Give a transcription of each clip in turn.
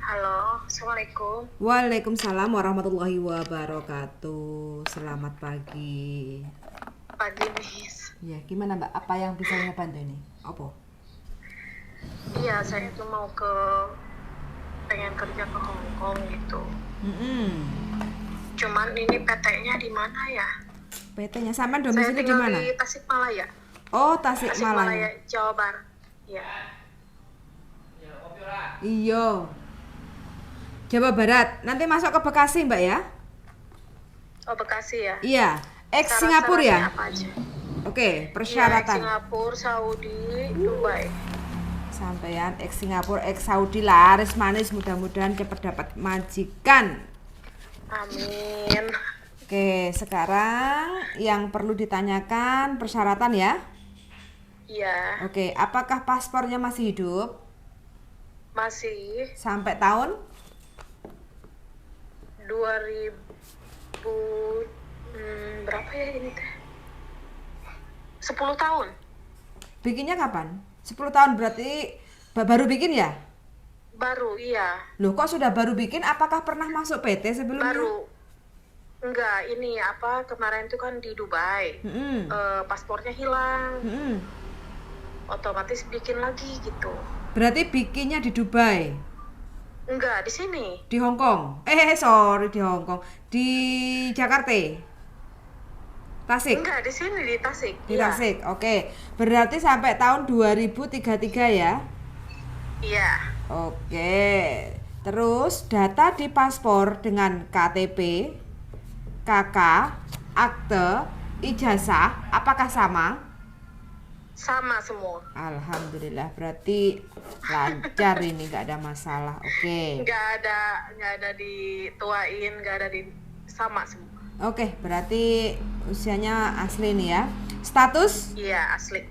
Halo, Assalamualaikum. Waalaikumsalam warahmatullahi wabarakatuh. Selamat pagi. Pagi, Miss. Ya, gimana Mbak? Apa yang bisa saya bantu ini? Apa? Iya, saya tuh pengen kerja ke Hong Kong gitu. Cuman ini PT-nya di mana ya? PT-nya sama Saya domisili di tinggal mana? di Tasikmalaya. Oh, Tasikmalaya. Tasikmalaya, Jawa Barat. Iya. Iya. Jawa Barat. Nanti masuk ke Bekasi, Mbak ya? Oh, Bekasi ya. Iya. Ex Singapura ya? Syarat-syaratnya apa aja? Oke, Iya, persyaratan. Singapura, Saudi, Dubai. Sampean ex Singapura, ex Saudi laris manis, mudah-mudahan cepat dapat majikan. Amin. Oke, sekarang yang perlu ditanyakan persyaratan ya. Iya, Oke, apakah paspornya masih hidup masih sampai tahun? 2000 berapa ya ini teh? 10 tahun. Bikinnya kapan? 10 tahun berarti baru bikin ya? Baru, iya. Loh, kok sudah baru bikin? Apakah pernah masuk PT sebelumnya? Baru. Enggak, ini apa kemarin itu kan di Dubai. Mm-mm. Paspornya hilang. Mm-mm. Otomatis bikin lagi gitu. Berarti bikinnya di Dubai, Enggak, di sini. di Hong Kong. Sorry, di Hong Kong. Di Jakarta. Tasik. Enggak, di sini di Tasik. Di Iya. Tasik. Oke. Berarti sampai tahun 2033 ya? Iya. Oke. Terus data di paspor dengan KTP, KK, akte, ijazah, apakah sama? Sama semua. Alhamdulillah, berarti lancar ini, nggak ada masalah. Oke. Enggak ada dituain, enggak ada di sama semua. Oke, berarti usianya asli nih ya. Status? Iya, asli.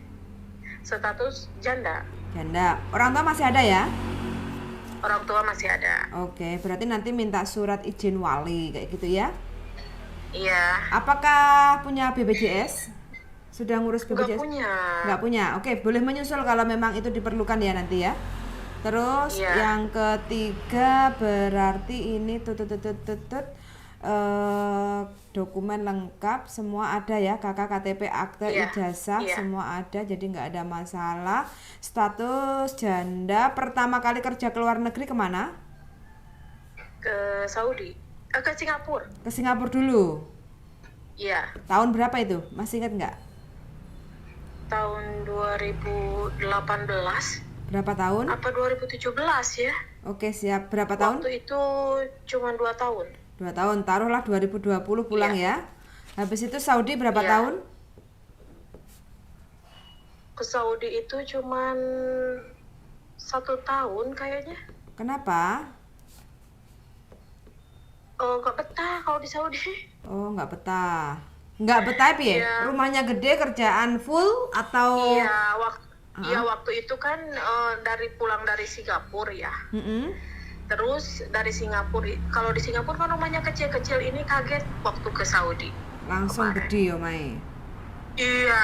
Status janda. Janda. Orang tua masih ada ya? Orang tua masih ada. Oke, berarti nanti minta surat izin wali kayak gitu ya. Iya. Apakah punya BPJS? Sudah ngurus Enggak BPJS? punya. Nggak punya. Oke, boleh menyusul kalau memang itu diperlukan ya nanti ya. Terus Iya. yang ketiga berarti ini dokumen lengkap semua ada ya, kakak KTP akte Iya. ijazah Iya. semua ada, jadi nggak ada masalah. Status janda, pertama kali kerja ke luar negeri kemana? Ke Saudi. Ke Singapura. Ke Singapura dulu. Iya. Tahun berapa itu? Masih ingat nggak? Tahun 2018. Berapa tahun? Apa 2017 ya? Oke, siap. Berapa tahun? Waktu itu cuma 2 tahun. 2 tahun. Taruhlah 2020 pulang Iya. ya. Habis itu Saudi berapa Iya. tahun? Ke Saudi itu cuman 1 tahun kayaknya. Kenapa? Nggak betah kalau di Saudi. Oh, nggak betah. Nggak betah ya? Iya. Rumahnya gede, kerjaan full atau? Iya, waktu itu kan pulang dari Singapura ya. Mm-mm. Terus dari Singapura, kalau di Singapura kan rumahnya kecil-kecil, ini kaget waktu ke Saudi. Langsung Kemarin. gede ya, Mai. Iya,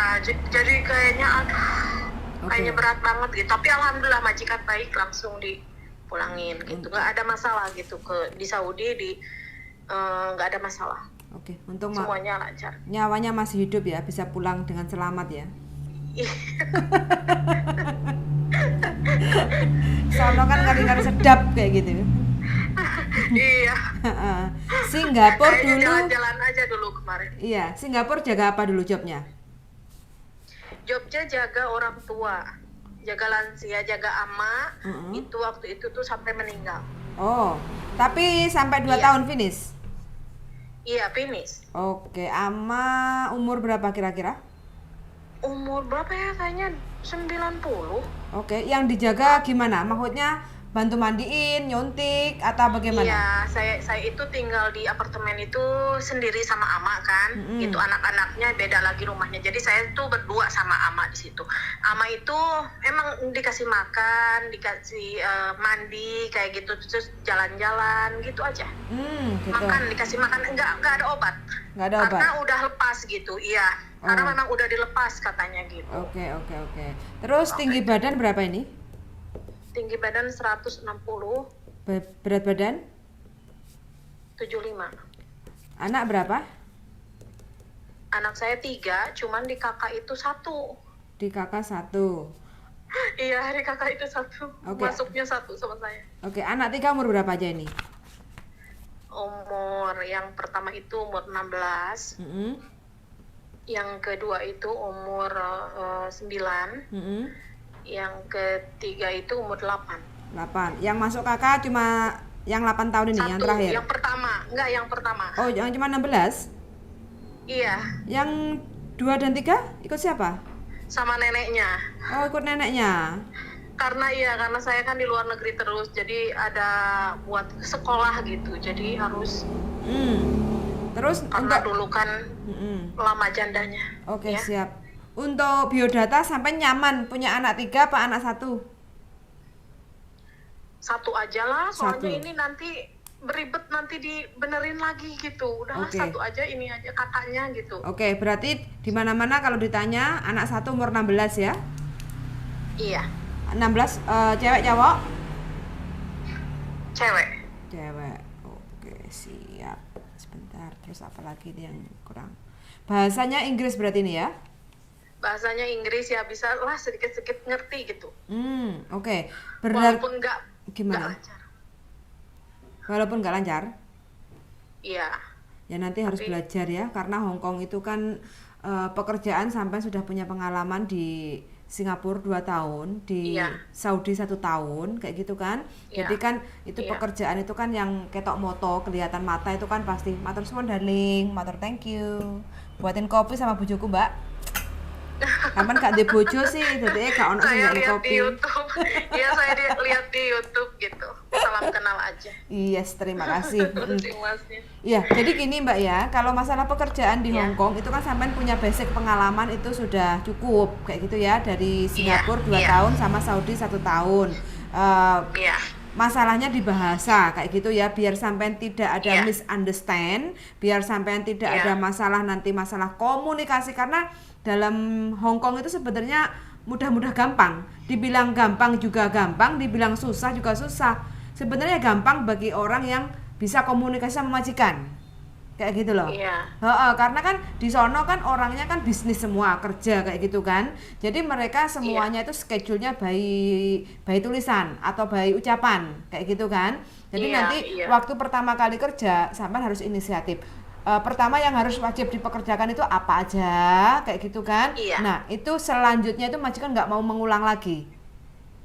jadi kayaknya Oke. kayaknya berat banget gitu. Tapi alhamdulillah majikan baik, langsung dipulangin gitu. Nggak ada masalah gitu di Saudi nggak ada masalah. Oke, untung Semuanya lancar. nyawanya masih hidup ya, bisa pulang dengan selamat ya. Soalnya kan ngari-ngari sedap kayak gitu. Iya. Singapura Kayaknya dulu. jalan-jalan aja dulu kemarin. Iya, Singapura jaga apa dulu jobnya? Jobnya jaga orang tua, jaga lansia, jaga ama. Mm-mm. Itu waktu itu tuh sampai meninggal. Oh, tapi sampai 2 Iya. tahun finish. Iya, finish. Oke, ama umur berapa kira-kira? Umur berapa ya? Kayaknya 90. Oke, yang dijaga gimana? Maksudnya bantu mandiin, nyuntik, atau bagaimana? Iya, saya itu tinggal di apartemen itu sendiri sama ama kan. Mm-mm. Gitu, anak-anaknya beda lagi rumahnya. Jadi saya tuh berdua sama ama di situ. Ama itu emang dikasih makan, dikasih mandi kayak gitu, terus jalan-jalan gitu aja. Gitu. Makan, dikasih makan, enggak ada obat. Nggak ada obat? Karena udah lepas gitu, iya. Karena Oh. memang udah dilepas katanya gitu. Oke. Terus tinggi badan berapa ini? tinggi badan 160, Berat badan? 75. Anak berapa? Anak saya 3, cuman di kakak itu 1. Di kakak 1. Iya, di kakak itu 1. Oke. Masuknya 1 sama saya. Oke, anak 3 umur berapa aja ini? Umur yang pertama itu umur 16, Mm-mm. yang kedua itu umur 9, Mm-mm. yang ketiga itu umur 8. 8. Yang masuk kakak cuma yang 8 tahun ini, yang Satu, terakhir. yang pertama, enggak yang pertama. Oh, yang cuma 16? Iya, Yang 2 dan 3 ikut siapa? sama neneknya. Oh, ikut neneknya. Karena saya kan di luar negeri terus, jadi ada buat sekolah gitu. Jadi harus Terus karena untuk dulu kan lama jandanya. Oke, ya. siap. Untuk biodata sampai nyaman punya anak 3 apa anak 1? Satu aja lah, soalnya Satu. ini nanti beribet nanti dibenerin lagi gitu. Udahlah Oke. satu aja, ini aja kakaknya gitu. Oke, berarti di mana-mana kalau ditanya anak 1 umur 16 ya? Iya, 16 cewek cowok? cewek. Cewek. Oke, siap. Sebentar, terus apa lagi nih yang kurang? Bahasanya Inggris berarti ini ya? Bahasanya Inggris ya bisa lah sedikit-sedikit ngerti gitu. Oke. Berarti Walaupun nggak gimana? lancar. Walaupun nggak lancar? Iya, Ya nanti harus Tapi- belajar ya, karena Hong Kong itu kan pekerjaan sampai sudah punya pengalaman di Singapura 2 tahun, di Iya. Saudi 1 tahun, kayak gitu kan. Iya. Jadi kan itu Iya. pekerjaan itu kan yang ketok moto, kelihatan mata itu kan pasti matur suwun darling, matur thank you. Buatin kopi sama bojoku, Mbak. Kapan gak di bojo sih, jadi gak ono sing saya gawe lihat kopi. di YouTube. Iya, saya lihat di YouTube gitu. Salam kenal aja. Yes, terima kasih. Masnya. Iya, jadi gini Mbak ya, kalau masalah pekerjaan di Iya. Hong Kong itu kan sampean punya basic pengalaman itu sudah cukup kayak gitu ya, dari Singapura 2 iya. tahun sama Saudi 1 tahun. Iya. Masalahnya di bahasa kayak gitu ya, biar sampean tidak ada Iya. misunderstand, biar sampean tidak Iya. ada masalah nanti masalah komunikasi, karena dalam Hong Kong itu sebenarnya mudah-mudah gampang. Dibilang gampang juga gampang, dibilang susah juga susah. Sebenarnya gampang bagi orang yang bisa komunikasi sama majikan. Kayak gitu loh. Iya. Karena kan di sono kan orangnya kan bisnis semua, kerja kayak gitu kan. Jadi mereka semuanya itu schedule-nya by tulisan atau by ucapan kayak gitu kan. Jadi Iya, nanti iya. waktu pertama kali kerja sampean harus inisiatif. Pertama yang harus wajib dipekerjakan itu apa aja kayak gitu kan. Iya. Nah, itu selanjutnya itu majikan nggak mau mengulang lagi.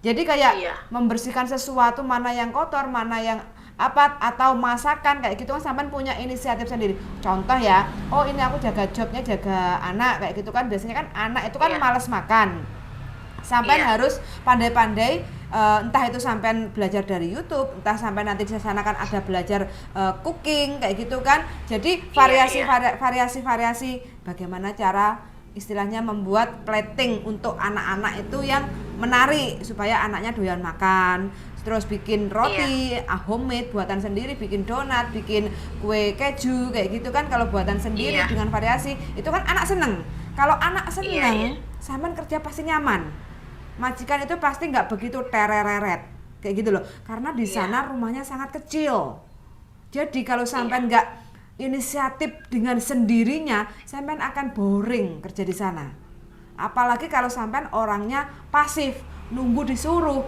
Jadi kayak Iya. membersihkan sesuatu, mana yang kotor, mana yang apa, atau masakan kayak gitu kan sampean punya inisiatif sendiri. Contoh ya, oh ini aku jaga jobnya jaga anak kayak gitu kan. Biasanya kan anak itu kan Iya. malas makan. Sampean Iya. harus pandai-pandai, entah itu sampean belajar dari YouTube, entah sampean nanti di sana kan ada belajar cooking kayak gitu kan. Jadi variasi bagaimana cara istilahnya membuat plating untuk anak-anak itu yang menarik supaya anaknya doyan makan. Terus bikin roti homemade buatan sendiri, bikin donat, bikin kue keju kayak gitu kan. Kalau buatan sendiri Iya. dengan variasi itu kan anak seneng. Kalau anak seneng, Iya. sampean kerja pasti nyaman. Majikan itu pasti nggak begitu tereret kayak gitu loh, karena di sana rumahnya sangat kecil. Jadi kalau sampean nggak inisiatif dengan sendirinya, sampean akan boring kerja di sana. Apalagi kalau sampean orangnya pasif, nunggu disuruh,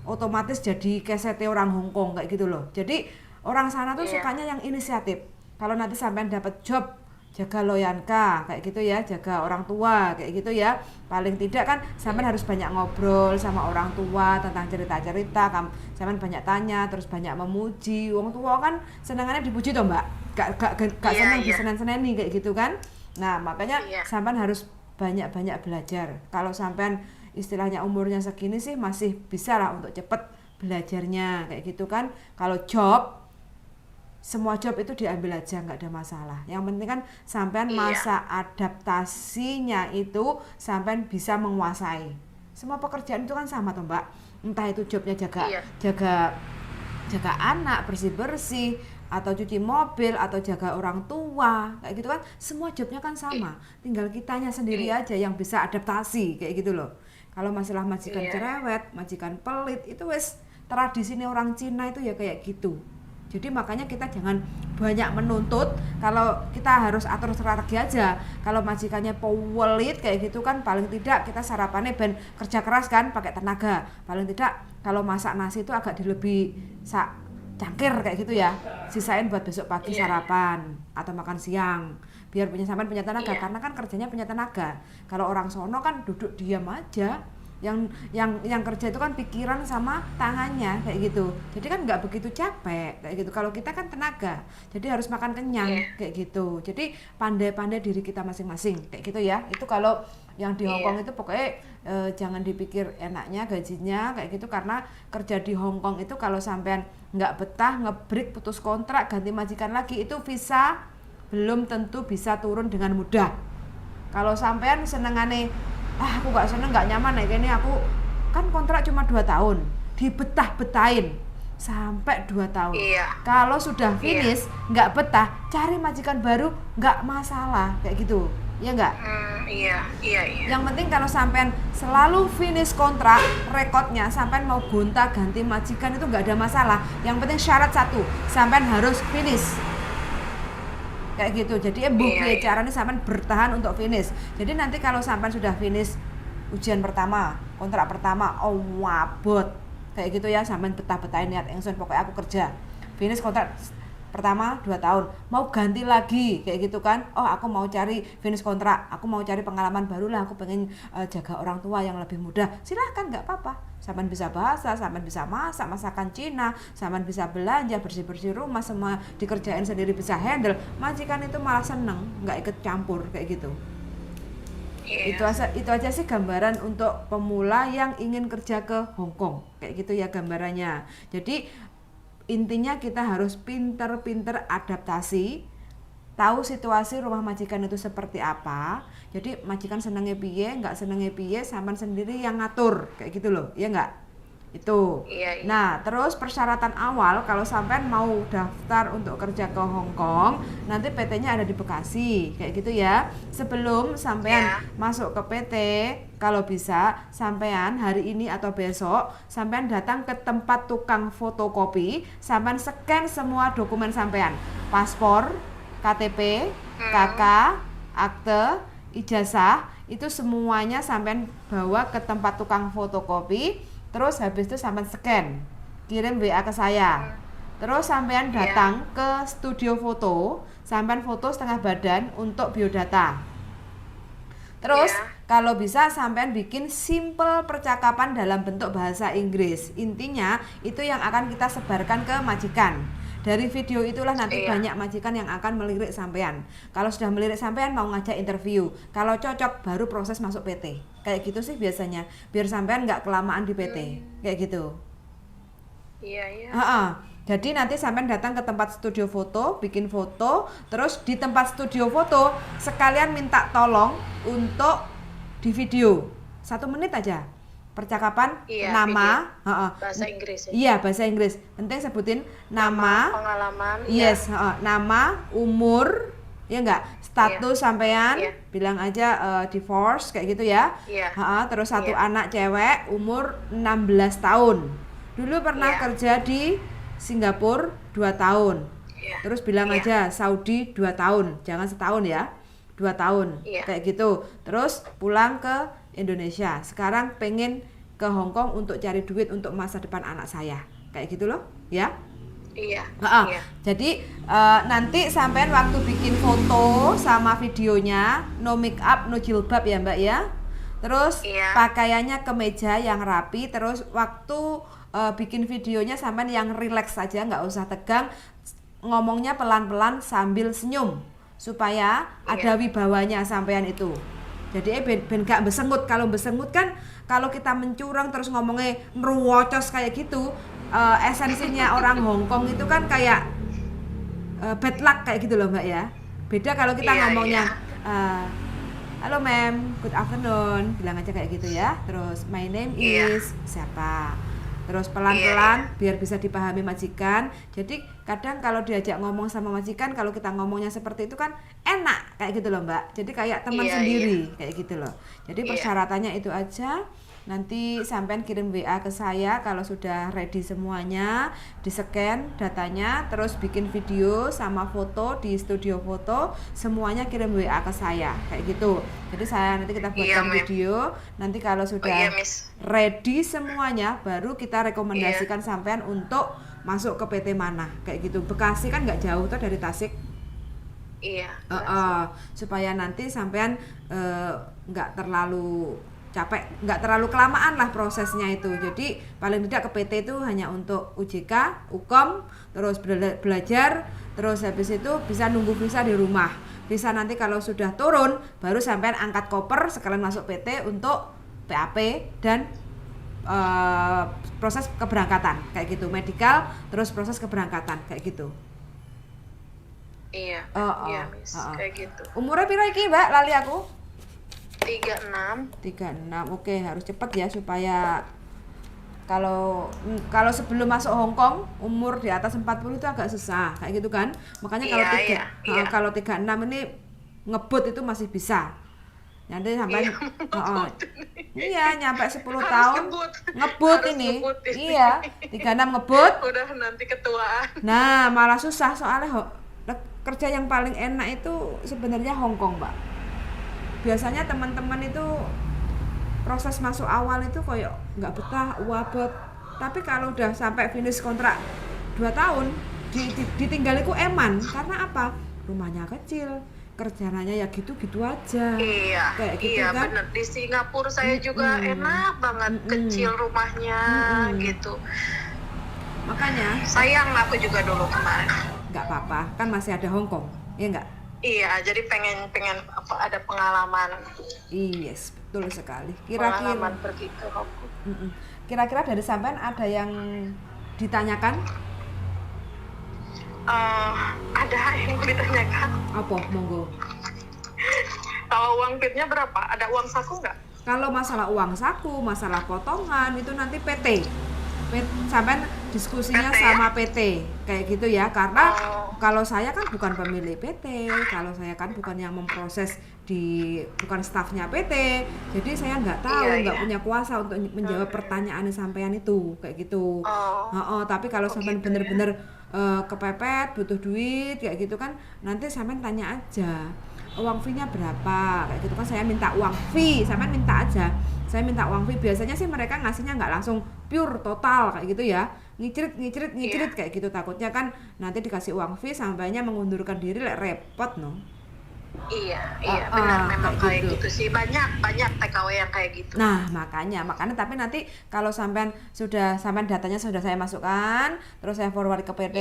otomatis jadi kesete orang Hong Kong kayak gitu loh. Jadi orang sana tuh sukanya yang inisiatif. Kalau nanti sampean dapat job jaga loyanka kayak gitu ya, jaga orang tua kayak gitu ya, paling tidak kan sampean harus banyak ngobrol sama orang tua tentang cerita-cerita, sampean banyak tanya, terus banyak memuji. Wong tua kan senengannya dipuji toh Mbak, gak seneng disenen-seneni kayak gitu kan. Nah makanya sampean harus banyak-banyak belajar. Kalau sampean istilahnya umurnya segini sih masih bisa lah untuk cepet belajarnya kayak gitu kan. Kalau job, semua job itu diambil aja, nggak ada masalah. Yang penting kan sampean masa adaptasinya itu sampean bisa menguasai. Semua pekerjaan itu kan sama toh Mbak. Entah itu jobnya jaga anak, bersih-bersih, atau cuci mobil, atau jaga orang tua kayak gitu kan. Semua jobnya kan sama. Tinggal kitanya sendiri aja yang bisa adaptasi kayak gitu loh. Kalau masalah majikan cerewet, majikan pelit, itu wes tradisinya orang Cina itu ya kayak gitu. Jadi makanya kita jangan banyak menuntut, kalau kita harus atur strategi aja. Kalau majikannya pelit kayak gitu kan, paling tidak kita sarapannya ben kerja keras kan, pakai tenaga. Paling tidak kalau masak nasi itu agak dilebih cangkir kayak gitu ya, sisain buat besok pagi sarapan atau makan siang, biar sampean punya tenaga, karena kan kerjanya punya tenaga. Kalau orang sono kan duduk diam aja, yang kerja itu kan pikiran sama tangannya kayak gitu, jadi kan nggak begitu capek kayak gitu. Kalau kita kan tenaga, jadi harus makan kenyang kayak gitu. Jadi pandai-pandai diri kita masing-masing kayak gitu ya. Itu kalau yang di Hongkong itu pokoknya jangan dipikir enaknya gajinya kayak gitu, karena kerja di Hongkong itu kalau sampean nggak betah, ngebreak, putus kontrak, ganti majikan lagi, itu visa belum tentu bisa turun dengan mudah. Kalau sampean senengane aku nggak seneng, nggak nyaman kayak gini, aku kan kontrak cuma 2 tahun, dibetah-betahin sampai 2 tahun. Kalau sudah finish nggak betah, cari majikan baru, nggak masalah kayak gitu ya nggak? Iya. Yang penting kalau sampean selalu finish kontrak, rekodnya sampean mau gonta ganti majikan itu nggak ada masalah. Yang penting syarat satu, sampean harus finish kayak gitu. Jadi caranya sampean bertahan untuk finish. Jadi nanti kalau sampean sudah finish ujian pertama, kontrak pertama, wabot kayak gitu ya, sampean betah-betahin niat engson pokoknya aku kerja. Finish kontrak pertama 2 tahun, mau ganti lagi kayak gitu kan, aku mau cari finish kontrak, aku mau cari pengalaman baru lah, aku pengen jaga orang tua yang lebih mudah, silahkan, nggak apa-apa. Sampean bisa bahasa, sampean bisa masak masakan Cina, sampean bisa belanja, bersih-bersih rumah, semua dikerjain sendiri, bisa handle. Majikan itu malah seneng, nggak ikut campur kayak gitu. Itu aja sih gambaran untuk pemula yang ingin kerja ke Hongkong kayak gitu ya gambarannya. Jadi intinya kita harus pinter-pinter adaptasi, tahu situasi rumah majikan itu seperti apa. Jadi majikan senengnya piye, nggak senengnya piye, sampean sendiri yang ngatur kayak gitu loh, ya nggak? Itu. Nah, terus persyaratan awal kalau sampean mau daftar untuk kerja ke Hongkong, nanti PT-nya ada di Bekasi, kayak gitu ya. Sebelum sampean masuk ke PT, kalau bisa sampean hari ini atau besok sampean datang ke tempat tukang fotokopi, sampean scan semua dokumen sampean, paspor, KTP, KK, akte, ijazah, itu semuanya sampean bawa ke tempat tukang fotokopi. Terus habis itu sampean scan, kirim WA ke saya. Terus sampean datang ke studio foto, sampean foto setengah badan untuk biodata. Terus kalau bisa sampean bikin simple percakapan dalam bentuk bahasa Inggris. Intinya itu yang akan kita sebarkan ke majikan. Dari video itulah nanti banyak majikan yang akan melirik sampean. Kalau sudah melirik sampean mau ngajak interview, kalau cocok baru proses masuk PT. Kayak gitu sih biasanya, biar sampean nggak kelamaan di PT. Kayak gitu. Jadi nanti sampean datang ke tempat studio foto, bikin foto, terus di tempat studio foto sekalian minta tolong untuk di video 1 menit aja. Percakapan, nama, bahasa Inggris ya? Iya, bahasa Inggris. Penting sebutin nama, pengalaman, nama, umur, ya enggak, status sampean, bilang aja divorce kayak gitu ya. Terus 1 anak cewek, umur 16 tahun. Dulu pernah kerja di Singapura 2 tahun. Terus bilang aja Saudi 2 tahun, jangan setahun ya. 2 tahun, kayak gitu. Terus pulang ke Indonesia, sekarang pengen ke Hongkong untuk cari duit untuk masa depan anak saya, kayak gitu loh ya. Jadi nanti sampean waktu bikin foto sama videonya no make up no jilbab ya mbak ya. Terus pakaiannya kemeja yang rapi. Terus waktu bikin videonya sampean yang relax saja, nggak usah tegang, ngomongnya pelan-pelan sambil senyum supaya ada wibawanya sampean itu. Jadi ben gak besengut. Kalau besengut kan, kalau kita mencurang terus ngomongnya nruwocos kayak gitu, esensinya orang Hongkong itu kan kayak bad luck kayak gitu loh mbak ya. Beda kalau kita ngomongnya halo ma'am, good afternoon, bilang aja kayak gitu ya. Terus my name is siapa. Terus pelan-pelan biar bisa dipahami majikan. Jadi kadang kalau diajak ngomong sama majikan, kalau kita ngomongnya seperti itu kan enak kayak gitu loh mbak. Jadi kayak teman sendiri kayak gitu loh. Jadi persyaratannya itu aja. nanti sampean kirim WA ke saya kalau sudah ready semuanya, di-scan datanya, terus bikin video sama foto di studio foto, semuanya kirim WA ke saya kayak gitu. Jadi kita Iya, buatkan Mem. video, nanti kalau Oh iya, sudah Miss. ready semuanya baru kita Iya. rekomendasikan sampean untuk masuk ke PT mana kayak gitu. Bekasi kan nggak jauh tuh dari Tasik. Iya. Supaya nanti sampean nggak terlalu capek, nggak terlalu kelamaan lah prosesnya itu. Jadi paling tidak ke PT itu hanya untuk UJK, UKOM, terus belajar, terus habis itu bisa nunggu visa di rumah. Visa nanti kalau sudah turun baru sampean angkat koper sekalian masuk PT untuk PAP dan proses keberangkatan kayak gitu, medical, terus proses keberangkatan kayak gitu. Iya. Iya, Miss. Kayak gitu. Umurnya piro iki, Mbak? Lali aku. 36. 36. Oke, harus cepat ya supaya kalau sebelum masuk Hong Kong umur di atas 40 itu agak susah kayak gitu kan. Makanya Iya. kalau 36 ini ngebut itu masih bisa. Nanti sampai iya nyampe 10 tahun ngebut Harus ini. ngebut ini. Iya, 36 ngebut. Udah nanti ketuaan. Nah, malah susah soalnya kerja yang paling enak itu sebenarnya Hong Kong, Mbak. Biasanya teman-teman itu proses masuk awal itu kayak nggak betah, wabot. Tapi kalau udah sampai finish kontrak 2 tahun, ditinggaliku eman. Karena apa? Rumahnya kecil, kerjanya ya gitu-gitu aja. Iya, Kayak gitu iya kan. bener. Di Singapura saya juga enak banget, kecil rumahnya gitu. Makanya Sayang aku juga dulu kemarin. nggak apa-apa, kan masih ada Hong Kong, ya nggak? Iya, jadi pengen ada pengalaman Yes, betul sekali. Kira-kira pergi ke Hong Kong. Kira-kira dari sampean ada yang ditanyakan? Ada yang ditanyakan. Apa? Monggo. Kalau uang pitnya berapa? Ada uang saku nggak? Kalau masalah uang saku, masalah potongan itu nanti PT. Sampean diskusinya PT, sama PT kayak gitu ya. Karena kalau saya kan bukan pemilik PT, kalau saya kan bukan yang memproses bukan stafnya PT. Jadi saya nggak tahu, nggak punya kuasa untuk menjawab pertanyaan sampean itu kayak gitu. Tapi kalau sampean gitu bener-bener kepepet, butuh duit kayak gitu kan, nanti sampean tanya aja. Uang fee-nya berapa kayak gitu kan, saya minta uang fee, sampean minta aja, saya minta uang fee. Biasanya sih mereka ngasihnya nggak langsung pure total kayak gitu ya, ngicirit kayak gitu. Takutnya kan nanti dikasih uang fee sampainya mengundurkan diri, repot no. Iya benar, memang kayak gitu sih, banyak TKW yang kayak gitu. Nah makanya tapi nanti kalau sampean datanya sudah saya masukkan, terus saya forward ke PD,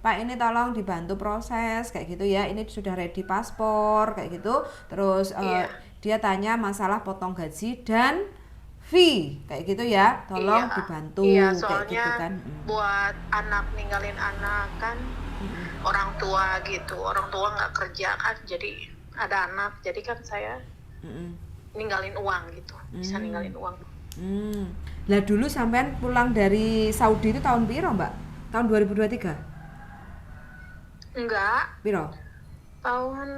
Pak ini tolong dibantu proses kayak gitu ya, ini sudah ready paspor kayak gitu, terus dia tanya masalah potong gaji dan fee kayak gitu ya, tolong dibantu soalnya kayak gitu kan. Buat anak, ninggalin anak kan, orang tua nggak kerja kan, jadi ada anak, jadi kan saya ninggalin uang gitu, bisa ninggalin uang. Lah dulu sampean pulang dari Saudi itu tahun piro, Mbak? Tahun 2023? Enggak, Piro? tahun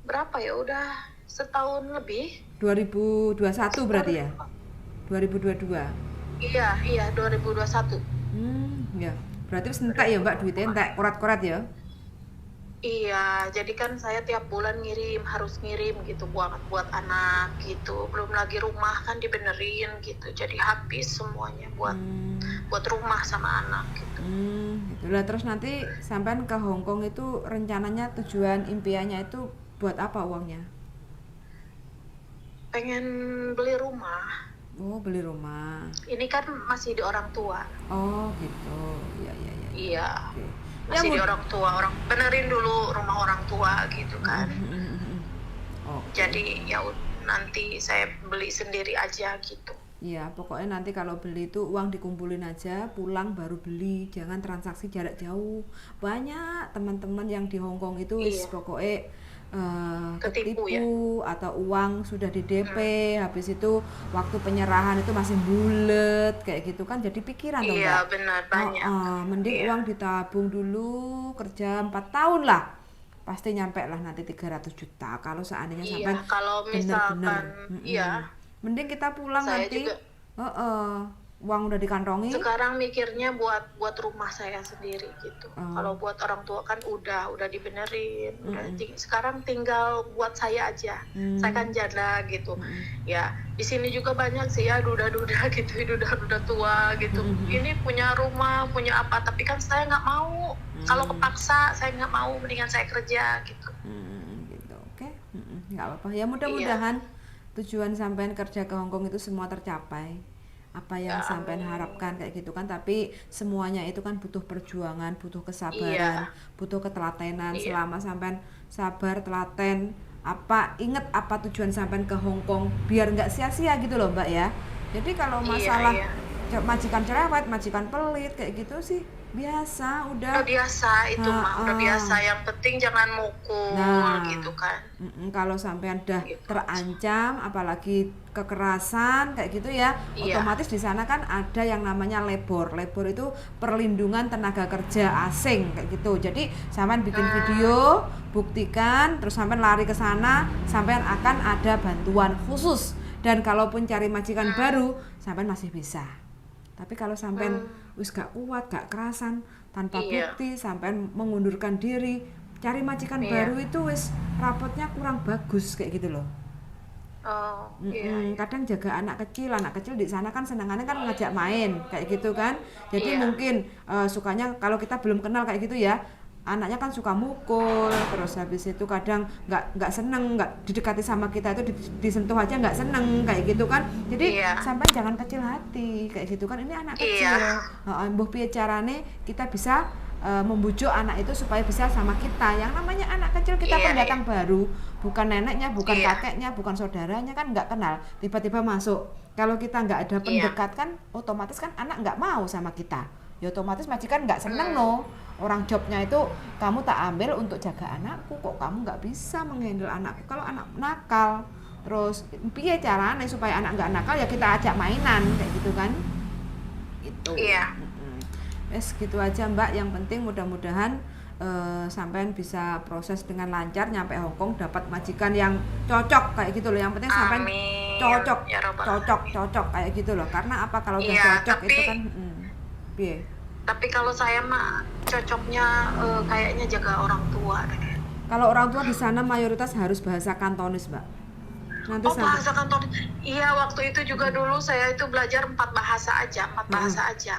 berapa ya, udah setahun lebih. 2021 berarti ya? 2022? Iya 2021. Ya. Berarti wis entek ya Mbak, duitnya entek korat-korat ya? Iya, jadi kan saya tiap bulan harus ngirim gitu buat anak gitu. Belum lagi rumah kan dibenerin gitu. Jadi habis semuanya buat rumah sama anak gitu. Itulah. Terus nanti sampean ke Hong Kong itu rencananya, tujuan impiannya itu buat apa uangnya? Pengen beli rumah. Oh, beli rumah. Ini kan masih di orang tua. Oh, gitu. Iya. Okay. Masih di orang tua, benerin dulu rumah orang tua gitu kan. Jadi ya nanti saya beli sendiri aja gitu. Iya, pokoknya nanti kalau beli itu uang dikumpulin aja, pulang baru beli, jangan transaksi jarak jauh. Banyak teman-teman yang di Hong Kong itu pokoknya ketipu ya? Atau uang sudah di DP, habis itu waktu penyerahan itu masih bulet kayak gitu kan, jadi pikiran dong Mbak. Iya benar, banyak. Mending uang ditabung dulu, kerja 4 tahun lah, pasti nyampe lah nanti 300 juta kalau seandainya sampai kalau misalkan Mending kita pulang Saya nanti. juga Uang udah dikantongi. sekarang mikirnya buat rumah saya sendiri gitu. Kalau buat orang tua kan udah dibenerin. Sekarang tinggal buat saya aja. Saya kan janda gitu. Ya, di sini juga banyak sih ya duda-duda gitu, duda-duda tua gitu. Ini punya rumah, punya apa, tapi kan saya nggak mau. Kalau kepaksa saya nggak mau, mendingan saya kerja gitu. Gitu, oke. Nggak apa-apa. Ya mudah-mudahan tujuan sampean kerja ke Hong Kong itu semua tercapai. Apa yang sampean harapkan kayak gitu kan, tapi semuanya itu kan butuh perjuangan, butuh kesabaran, butuh ketelatenan. Selama sampean sabar, telaten, inget apa tujuan sampean ke Hong Kong, biar nggak sia-sia gitu loh Mbak ya. Jadi kalau masalah majikan cerewet, majikan pelit kayak gitu sih biasa, udah biasa itu mah udah biasa, yang penting jangan mukul gitu kan. Kalau sampean udah gitu, terancam apalagi kekerasan kayak gitu ya, otomatis di sana kan ada yang namanya labor itu perlindungan tenaga kerja asing kayak gitu. Jadi sampean bikin video, buktikan, terus sampean lari ke sana, sampean akan ada bantuan khusus. Dan kalaupun cari majikan baru, sampean masih bisa. Tapi kalau sampean wis gak kuat, gak kerasan, tanpa bukti, sampean mengundurkan diri, cari majikan baru itu wis rapotnya kurang bagus kayak gitu loh. Kadang jaga anak kecil di sana kan senangannya kan ngajak main kayak gitu kan. Jadi mungkin sukanya kalau kita belum kenal kayak gitu ya, anaknya kan suka mukul, terus habis itu kadang nggak seneng, nggak didekati sama kita itu disentuh aja nggak seneng kayak gitu kan. Jadi sampai jangan kecil hati kayak gitu kan, ini anak kecil. Mbuh piye carane kita bisa membujuk anak itu supaya bisa sama kita. Yang namanya anak kecil, kita pendatang baru, bukan neneknya, bukan kakeknya, bukan saudaranya, kan nggak kenal, tiba-tiba masuk. Kalau kita nggak ada pendekat kan otomatis kan anak nggak mau sama kita, ya otomatis majikan nggak seneng no. Orang jobnya itu kamu tak ambil untuk jaga anakku, kok kamu nggak bisa menghandle anakku kalau anak nakal. Terus piye caranya supaya anak nggak nakal, ya kita ajak mainan kayak gitu kan. Itu. Gitu aja Mbak, yang penting mudah-mudahan sampean bisa proses dengan lancar, nyampe Hong Kong dapat majikan yang cocok kayak gitu loh. Yang penting sampean cocok kayak gitu loh. Karena apa, kalau udah cocok itu kan piye? Tapi kalau saya mah cocoknya kayaknya jaga orang tua. Kalau orang tua di sana mayoritas harus bahasa Kantonis, Mbak. Nanti bahasa Kantonis. Iya, waktu itu juga dulu saya itu belajar 4 bahasa aja.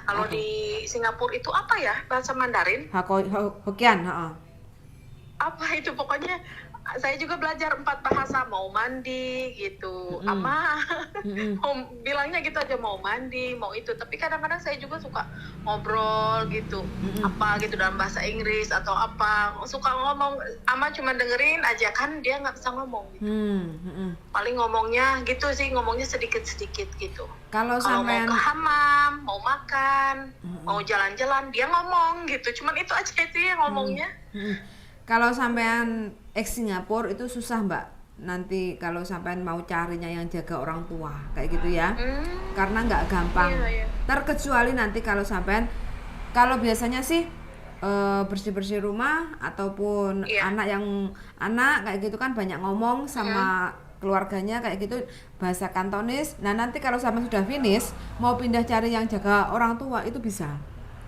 Kalau di Singapura itu apa ya? Bahasa Mandarin? Hokkien, Apa itu, pokoknya saya juga belajar 4 bahasa, mau mandi gitu, bilangnya gitu aja, mau mandi, mau itu. Tapi kadang-kadang saya juga suka ngobrol gitu, apa gitu dalam bahasa Inggris atau apa, suka ngomong, ama cuma dengerin aja kan, dia nggak bisa ngomong gitu. Paling ngomongnya gitu sih, ngomongnya sedikit-sedikit gitu. Kalau mau ke hamam, mau makan, mau jalan-jalan, dia ngomong gitu, cuman itu aja itu ya ngomongnya. Kalau sampean ex Singapura itu susah Mbak, nanti kalau sampean mau carinya yang jaga orang tua kayak gitu ya, karena nggak gampang. Terkecuali nanti kalau sampean, kalau biasanya sih bersih-bersih rumah ataupun anak kayak gitu kan banyak ngomong sama keluarganya kayak gitu, bahasa Kantonis. Nah nanti kalau sampean sudah finish mau pindah cari yang jaga orang tua itu bisa,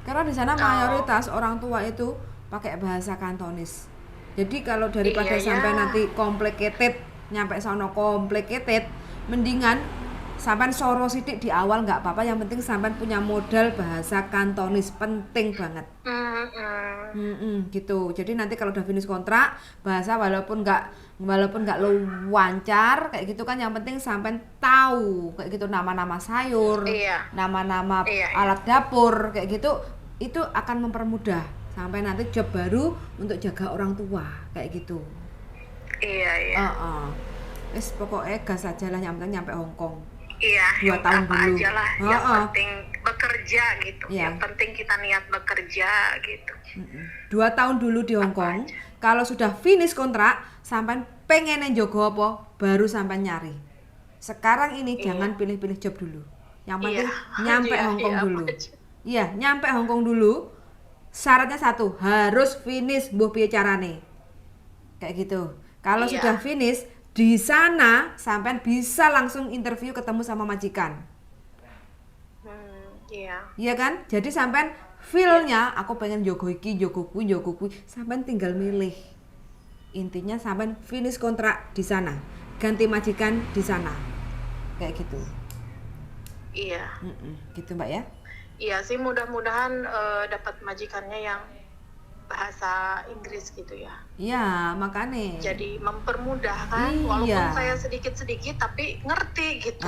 karena di sana mayoritas orang tua itu pakai bahasa Kantonis. Jadi kalau daripada sampai nanti complicated, nyampe sono complicated, mendingan sampai soro sidik di awal nggak apa-apa, yang penting sampai punya modal bahasa Kantonis, penting banget. Gitu. Jadi nanti kalau udah finish kontrak, bahasa walaupun nggak lancar kayak gitu kan, yang penting sampai tahu kayak gitu nama-nama sayur, nama-nama alat dapur kayak gitu, itu akan mempermudah sampai nanti job baru untuk jaga orang tua kayak gitu. Wes pokoknya gas aja lah, yang penting nyampe Hong Kong. 2 tahun dulu aja lah. Yang penting bekerja gitu. Yang penting kita niat bekerja gitu. 2 tahun dulu di Hong Kong. Kalau sudah finish kontrak, sampai pengen jogo apa, baru sampai nyari. Sekarang ini jangan pilih-pilih job dulu. Yang penting nyampe Hong Kong dulu. Iya, nyampe Hong Kong dulu. Syaratnya 1, harus finish mbuh piye carane. Kayak gitu. Kalau sudah finish, di sana sampean bisa langsung interview ketemu sama majikan. Iya. Iya kan? Jadi sampean feel-nya aku pengen jogo iki, jogo kuwi, sampean tinggal milih. Intinya sampean finish kontrak di sana, ganti majikan di sana. Kayak gitu. Iya. Gitu Mbak ya. Iya sih, mudah-mudahan dapat majikannya yang bahasa Inggris gitu ya. Iya, makanya. Jadi mempermudah kan, Iya. walaupun saya sedikit-sedikit tapi ngerti gitu.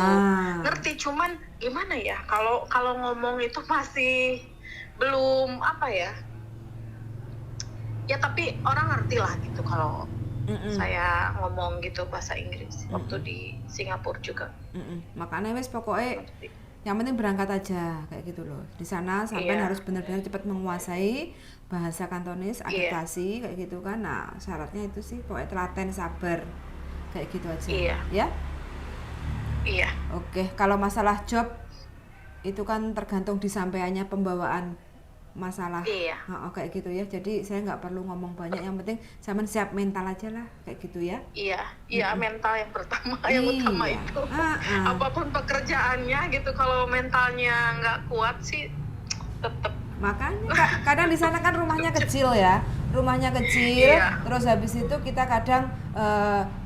Ngerti, cuman gimana ya, kalau ngomong itu masih belum apa ya. Ya tapi orang ngerti lah gitu kalau saya ngomong gitu bahasa Inggris waktu di Singapura juga. Makanya wes pokoknya yang penting berangkat aja kayak gitu loh. Di sana sampai harus benar-benar cepat menguasai bahasa Kantonis, adaptasi kayak gitu kan. Nah syaratnya itu sih pokoknya telaten, sabar kayak gitu aja. Ya. Iya. Oke, kalau masalah job itu kan tergantung disampaiannya pembawaan masalah. Kayak gitu ya. Jadi saya nggak perlu ngomong banyak, yang penting zaman siap mental aja lah kayak gitu ya. Iya, mental yang pertama, yang utama itu. Apapun pekerjaannya gitu, kalau mentalnya nggak kuat sih tetap. Makanya kadang di sana kan rumahnya kecil ya, terus habis itu kita kadang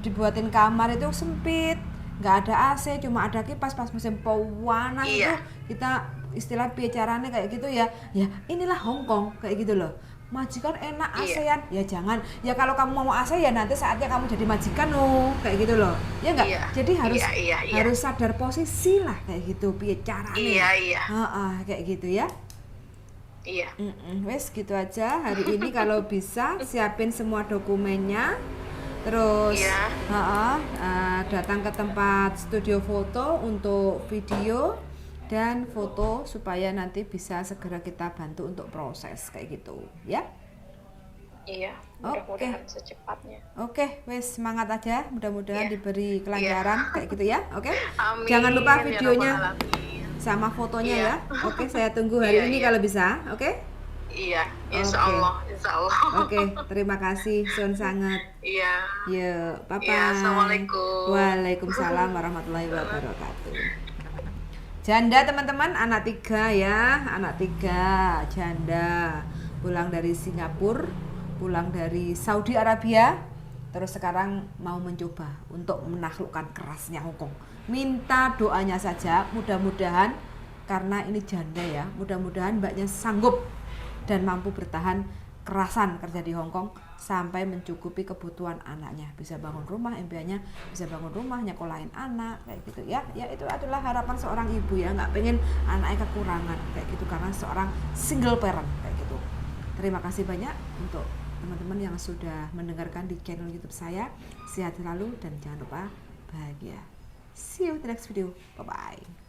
dibuatin kamar itu sempit, nggak ada AC, cuma ada kipas. Pas musim panas itu kita istilah bicaranya kayak gitu ya inilah Hongkong kayak gitu loh. Majikan enak ASEAN ya jangan ya, kalau kamu mau ASEAN nanti saatnya kamu jadi majikan loh kayak gitu loh ya enggak. Jadi harus sadar posisi lah kayak gitu bicaranya. Kayak gitu ya. Wes gitu aja hari ini. Kalau bisa siapin semua dokumennya, terus datang ke tempat studio foto untuk video dan foto supaya nanti bisa segera kita bantu untuk proses kayak gitu ya. Iya, mudah-mudahan secepatnya. Oke, wes semangat aja, mudah-mudahan diberi kelancaran kayak gitu ya. Oke. Amin. Jangan lupa videonya sama fotonya ya. Oke, saya tunggu hari ini kalau bisa. Oke. Iya, insya Allah. Oke, terima kasih Sun sangat. Iya. Yuk, bye-bye. Assalamualaikum. Waalaikumsalam warahmatullahi wabarakatuh. Janda teman-teman, anak 3 ya, anak 3 janda, pulang dari Singapura, pulang dari Saudi Arabia, terus sekarang mau mencoba untuk menaklukkan kerasnya Hongkong. Minta doanya saja, mudah-mudahan karena ini janda ya, mudah-mudahan mbaknya sanggup dan mampu bertahan kerasan kerja di Hongkong sampai mencukupi kebutuhan anaknya, bisa bangun rumah, impiannya bisa bangun rumah, nyekolahin anak kayak gitu ya. Itu adalah harapan seorang ibu ya, nggak pengen anaknya kekurangan kayak gitu karena seorang single parent kayak gitu. Terima kasih banyak untuk teman-teman yang sudah mendengarkan di channel YouTube saya. Sehat selalu dan jangan lupa bahagia. See you in the next video. Bye bye.